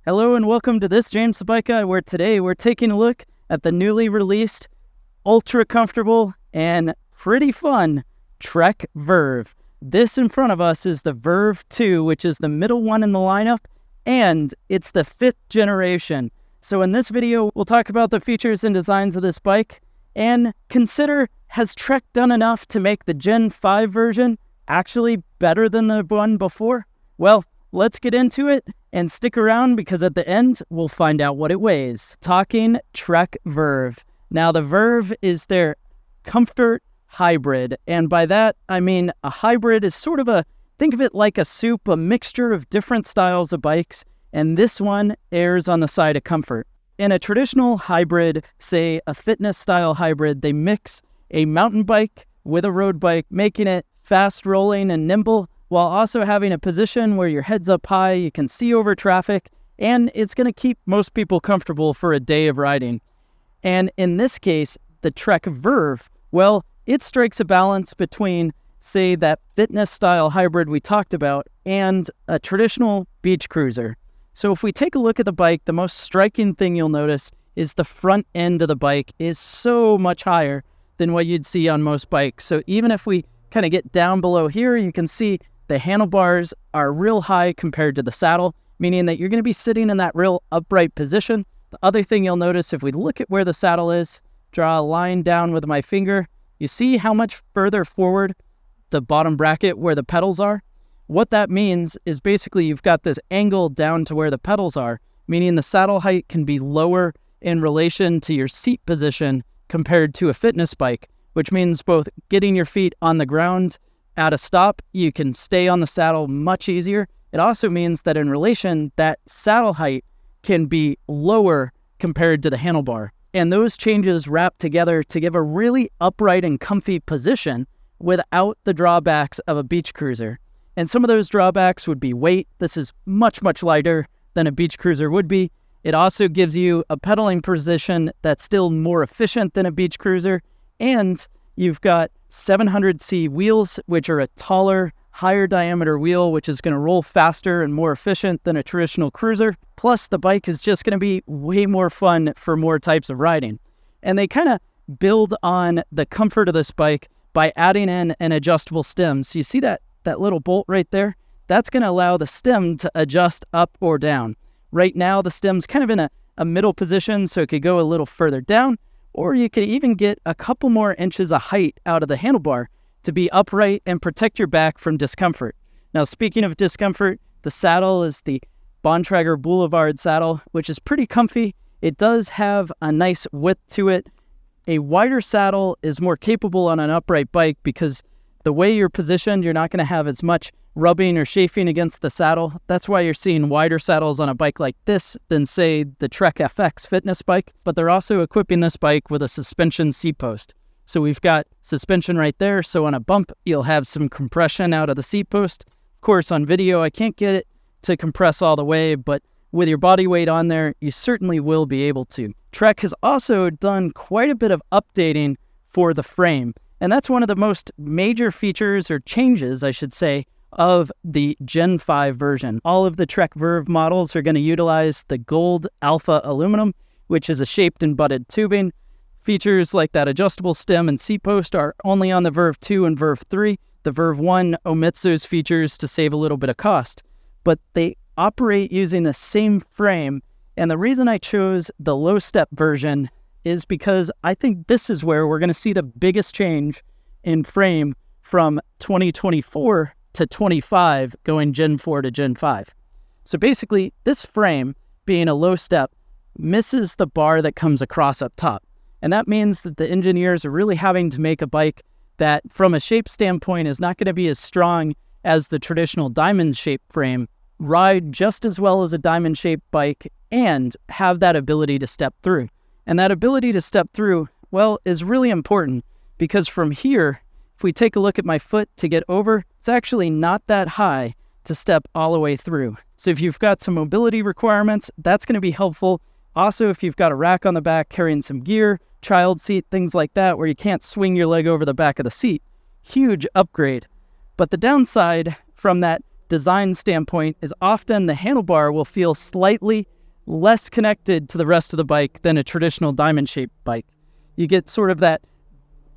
Hello and welcome to this James the Bike Guy, where today we're taking a look at the newly released, ultra comfortable, and pretty fun Trek Verve. This in front of us is the Verve 2, which is the middle one in the lineup, and it's the 5th generation. So in this video, we'll talk about the features and designs of this bike, and consider, has Trek done enough to make the Gen 5 version actually better than the one before? Well, let's get into it and stick around because at the end, we'll find out what it weighs. Talking Trek Verve. Now, the Verve is their comfort hybrid. And by that, I mean a hybrid is sort of think of it like a soup, a mixture of different styles of bikes. And this one errs on the side of comfort. In a traditional hybrid, say a fitness style hybrid, they mix a mountain bike with a road bike, making it fast rolling and nimble, while also having a position where your head's up high, you can see over traffic, and it's going to keep most people comfortable for a day of riding. And in this case, the Trek Verve, well, it strikes a balance between, say, that fitness-style hybrid we talked about and a traditional beach cruiser. So if we take a look at the bike, the most striking thing you'll notice is the front end of the bike is so much higher than what you'd see on most bikes. So even if we kind of get down below here, you can see the handlebars are real high compared to the saddle, meaning that you're going to be sitting in that real upright position. The other thing you'll notice if we look at where the saddle is, draw a line down with my finger, you see how much further forward the bottom bracket where the pedals are? What that means is basically you've got this angle down to where the pedals are, meaning the saddle height can be lower in relation to your seat position compared to a fitness bike, which means both getting your feet on the ground at a stop, you can stay on the saddle much easier. It also means that in relation, that saddle height can be lower compared to the handlebar. And those changes wrap together to give a really upright and comfy position without the drawbacks of a beach cruiser. And some of those drawbacks would be weight. This is much, much lighter than a beach cruiser would be. It also gives you a pedaling position that's still more efficient than a beach cruiser. And you've got 700C wheels, which are a taller, higher diameter wheel, which is going to roll faster and more efficient than a traditional cruiser. Plus, the bike is just going to be way more fun for more types of riding. And they kind of build on the comfort of this bike by adding in an adjustable stem. So you see that little bolt right there? That's going to allow the stem to adjust up or down. Right now, the stem's kind of in a middle position, so it could go a little further down, or you could even get a couple more inches of height out of the handlebar to be upright and protect your back from discomfort. Now, speaking of discomfort, the saddle is the Bontrager Boulevard saddle, which is pretty comfy. It does have a nice width to it. A wider saddle is more capable on an upright bike because the way you're positioned, you're not going to have as much rubbing or chafing against the saddle. That's why you're seeing wider saddles on a bike like this than, say, the Trek FX fitness bike. But they're also equipping this bike with a suspension seat post. So we've got suspension right there. So on a bump, you'll have some compression out of the seat post. Of course, on video, I can't get it to compress all the way, but with your body weight on there, you certainly will be able to. Trek has also done quite a bit of updating for the frame. And that's one of the most major features or changes, I should say, of the Gen 5 version. All of the Trek Verve models are going to utilize the gold alpha aluminum, which is a shaped and butted tubing. Features like that adjustable stem and seat post are only on the Verve 2 and Verve 3. The Verve 1 omits those features to save a little bit of cost. But they operate using the same frame. And the reason I chose the low step version is because I think this is where we're going to see the biggest change in frame from 2024 to 25 going Gen 4 to Gen 5. So basically, this frame, being a low step, misses the bar that comes across up top. And that means that the engineers are really having to make a bike that, from a shape standpoint, is not going to be as strong as the traditional diamond-shaped frame, ride just as well as a diamond-shaped bike, and have that ability to step through. And that ability to step through, well, is really important because from here, if we take a look at my foot to get over, it's actually not that high to step all the way through. So if you've got some mobility requirements, that's going to be helpful. Also, if you've got a rack on the back carrying some gear, child seat, things like that, where you can't swing your leg over the back of the seat, huge upgrade. But the downside from that design standpoint is often the handlebar will feel slightly less connected to the rest of the bike than a traditional diamond-shaped bike. You get sort of that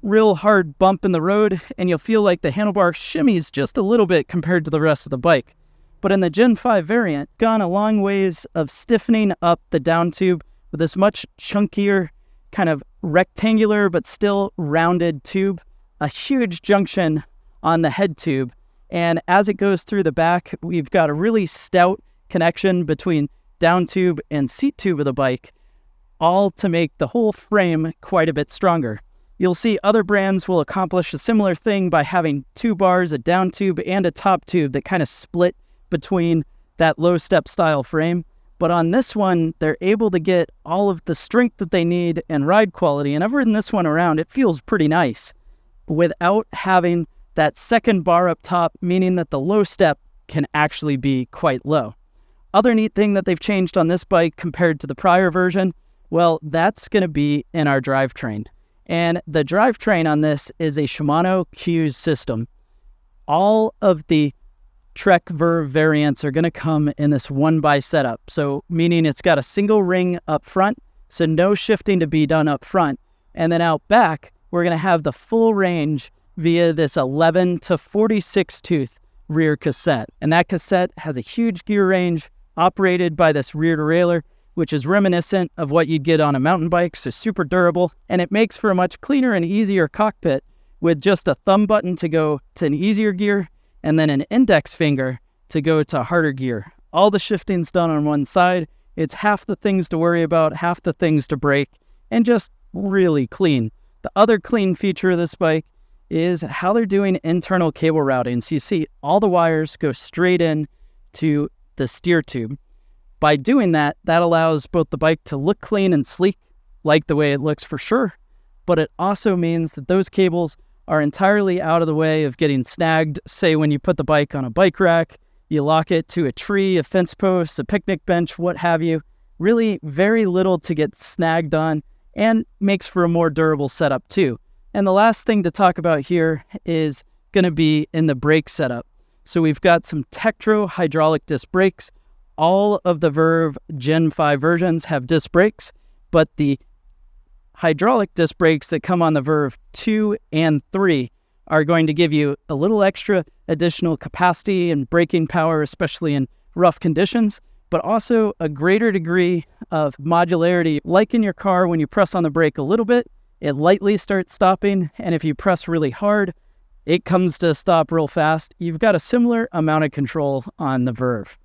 real hard bump in the road, and you'll feel like the handlebar shimmies just a little bit compared to the rest of the bike. But in the Gen 5 variant, gone a long ways of stiffening up the down tube with this much chunkier, kind of rectangular but still rounded tube, a huge junction on the head tube. And as it goes through the back, we've got a really stout connection between down tube and seat tube of the bike, all to make the whole frame quite a bit stronger. You'll see other brands will accomplish a similar thing by having two bars, a down tube and a top tube that kind of split between that low step style frame. But on this one, they're able to get all of the strength that they need and ride quality. And I've ridden this one around, it feels pretty nice without having that second bar up top, meaning that the low step can actually be quite low. Other neat thing that they've changed on this bike compared to the prior version, well, that's going to be in our drivetrain. And the drivetrain on this is a Shimano Q's system. All of the Trek Verve variants are going to come in this 1x setup. So meaning it's got a single ring up front, so no shifting to be done up front. And then out back, we're going to have the full range via this 11 to 46 tooth rear cassette. And that cassette has a huge gear range operated by this rear derailleur, which is reminiscent of what you'd get on a mountain bike, so super durable. And it makes for a much cleaner and easier cockpit with just a thumb button to go to an easier gear and then an index finger to go to harder gear. All the shifting's done on one side. It's half the things to worry about, half the things to break, and just really clean. The other clean feature of this bike is how they're doing internal cable routing. So you see all the wires go straight in to the steer tube. By doing that, that allows both the bike to look clean and sleek, like the way it looks for sure, but it also means that those cables are entirely out of the way of getting snagged. Say when you put the bike on a bike rack, you lock it to a tree, a fence post, a picnic bench, what have you. Really very little to get snagged on, and makes for a more durable setup too. And the last thing to talk about here is going to be in the brake setup. So we've got some Tektro hydraulic disc brakes. All of the Verve Gen 5 versions have disc brakes, but the hydraulic disc brakes that come on the Verve 2 and 3 are going to give you a little extra additional capacity and braking power, especially in rough conditions, but also a greater degree of modularity. Like in your car, when you press on the brake a little bit, it lightly starts stopping, and if you press really hard, it comes to a stop real fast. You've got a similar amount of control on the Verve.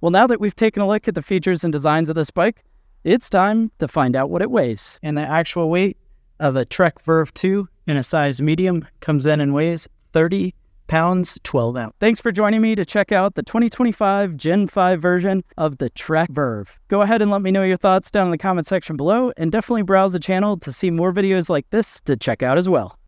Well, now that we've taken a look at the features and designs of this bike, it's time to find out what it weighs. And the actual weight of a Trek Verve 2 in a size medium comes in and weighs 30 pounds, 12 ounces. Thanks for joining me to check out the 2025 Gen 5 version of the Trek Verve. Go ahead and let me know your thoughts down in the comment section below, and definitely browse the channel to see more videos like this to check out as well.